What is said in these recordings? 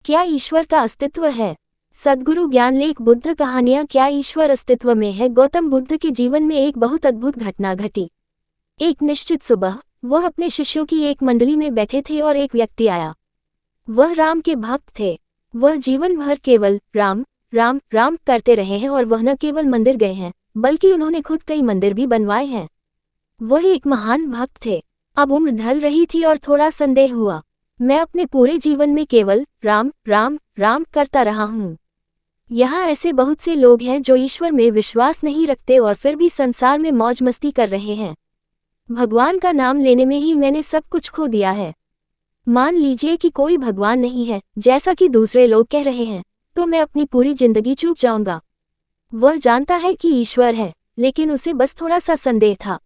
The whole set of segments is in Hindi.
क्या ईश्वर का अस्तित्व है? सद्गुरु ज्ञानलेख बुद्ध कहानियां। क्या ईश्वर अस्तित्व में है? गौतम बुद्ध के जीवन में एक बहुत अद्भुत घटना घटी। एक निश्चित सुबह वह अपने शिष्यों की एक मंडली में बैठे थे और एक व्यक्ति आया। वह राम के भक्त थे। वह जीवन भर केवल राम राम राम करते रहे हैं और वह न केवल मंदिर गए हैं बल्कि उन्होंने खुद कई मंदिर भी बनवाए हैं। वह एक महान भक्त थे। अब उम्र ढल रही थी और थोड़ा संदेह हुआ। मैं अपने पूरे जीवन में केवल राम राम राम करता रहा हूँ। यहाँ ऐसे बहुत से लोग हैं जो ईश्वर में विश्वास नहीं रखते और फिर भी संसार में मौज मस्ती कर रहे हैं। भगवान का नाम लेने में ही मैंने सब कुछ खो दिया है। मान लीजिए कि कोई भगवान नहीं है जैसा कि दूसरे लोग कह रहे हैं, तो मैं अपनी पूरी जिंदगी चूक जाऊंगा। वह जानता है कि ईश्वर है, लेकिन उसे बस थोड़ा सा संदेह था।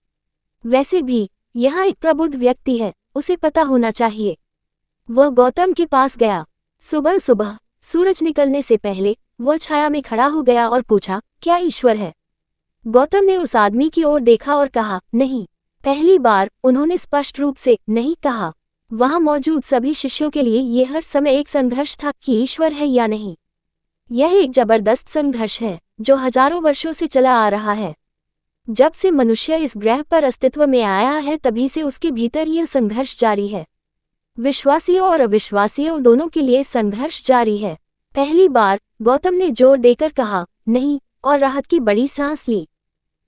वैसे भी यहाँ एक प्रबुद्ध व्यक्ति है, उसे पता होना चाहिए। वह गौतम के पास गया। सुबह सुबह सूरज निकलने से पहले वह छाया में खड़ा हो गया और पूछा, क्या ईश्वर है? गौतम ने उस आदमी की ओर देखा और कहा, नहीं। पहली बार उन्होंने स्पष्ट रूप से नहीं कहा। वहां मौजूद सभी शिष्यों के लिए यह हर समय एक संघर्ष था कि ईश्वर है या नहीं। यह एक जबरदस्त संघर्ष है जो हजारों वर्षों से चला आ रहा है। जब से मनुष्य इस ग्रह पर अस्तित्व में आया है तभी से उसके भीतर यह संघर्ष जारी है। विश्वासियों और अविश्वासियों दोनों के लिए संघर्ष जारी है। पहली बार गौतम ने जोर देकर कहा, नहीं, और राहत की बड़ी सांस ली।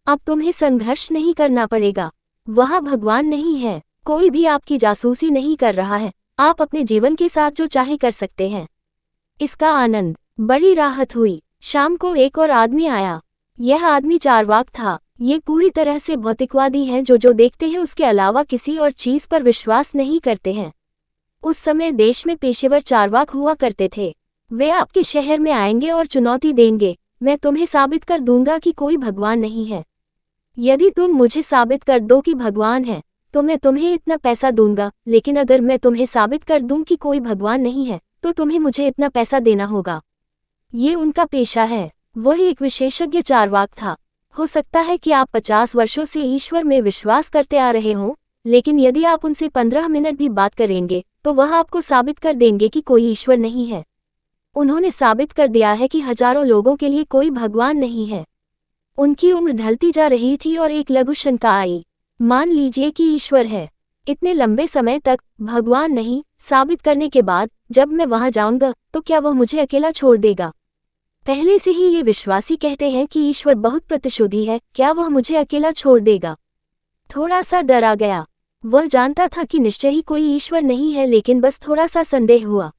अब तुम्हें संघर्ष नहीं करना पड़ेगा। वहाँ भगवान नहीं है, कोई भी आपकी जासूसी नहीं कर रहा है। आप अपने जीवन के साथ जो चाहे कर सकते हैं। इसका आनंद, बड़ी राहत हुई। शाम को एक और आदमी आया। यह आदमी चारवाक था। ये पूरी तरह से भौतिकवादी हैं जो देखते हैं उसके अलावा किसी और चीज पर विश्वास नहीं करते हैं। उस समय देश में पेशेवर चारवाक हुआ करते थे। वे आपके शहर में आएंगे और चुनौती देंगे, मैं तुम्हें साबित कर दूंगा कि कोई भगवान नहीं है। यदि तुम मुझे साबित कर दो कि भगवान है तो मैं तुम्हें इतना पैसा दूंगा, लेकिन अगर मैं तुम्हें साबित कर दूं कि कोई भगवान नहीं है तो तुम्हें मुझे इतना पैसा देना होगा। ये उनका पेशा है। वह एक विशेषज्ञ चारवाक था। हो सकता है कि आप 50 वर्षों से ईश्वर में विश्वास करते आ रहे हों, लेकिन यदि आप उनसे 15 मिनट भी बात करेंगे तो वह आपको साबित कर देंगे कि कोई ईश्वर नहीं है। उन्होंने साबित कर दिया है कि हजारों लोगों के लिए कोई भगवान नहीं है। उनकी उम्र ढलती जा रही थी और एक लघु शंका आई। मान लीजिए कि ईश्वर है। इतने लंबे समय तक भगवान नहीं साबित करने के बाद जब मैं वहां जाऊंगा तो क्या वह मुझे अकेला छोड़ देगा? पहले से ही ये विश्वासी कहते हैं कि ईश्वर बहुत प्रतिशोधी है, क्या वह मुझे अकेला छोड़ देगा? थोड़ा सा डर आ गया। वह जानता था कि निश्चय ही कोई ईश्वर नहीं है, लेकिन बस थोड़ा सा संदेह हुआ।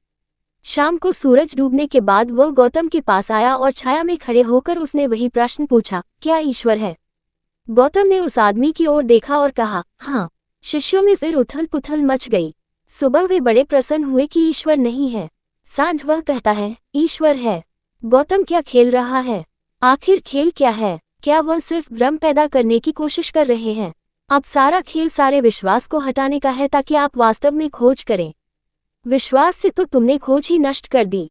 शाम को सूरज डूबने के बाद वह गौतम के पास आया और छाया में खड़े होकर उसने वही प्रश्न पूछा, क्या ईश्वर है? गौतम ने उस आदमी की ओर देखा और कहा, हाँ। शिष्यों में फिर उथल पुथल मच गई। सुबह वे बड़े प्रसन्न हुए कि ईश्वर नहीं है। सांझ वह कहता है, ईश्वर है। गौतम क्या खेल रहा है? आखिर खेल क्या है? क्या वह सिर्फ भ्रम पैदा करने की कोशिश कर रहे हैं? अब सारा खेल सारे विश्वास को हटाने का है ताकि आप वास्तव में खोज करें। विश्वास से तो तुमने खोज ही नष्ट कर दी।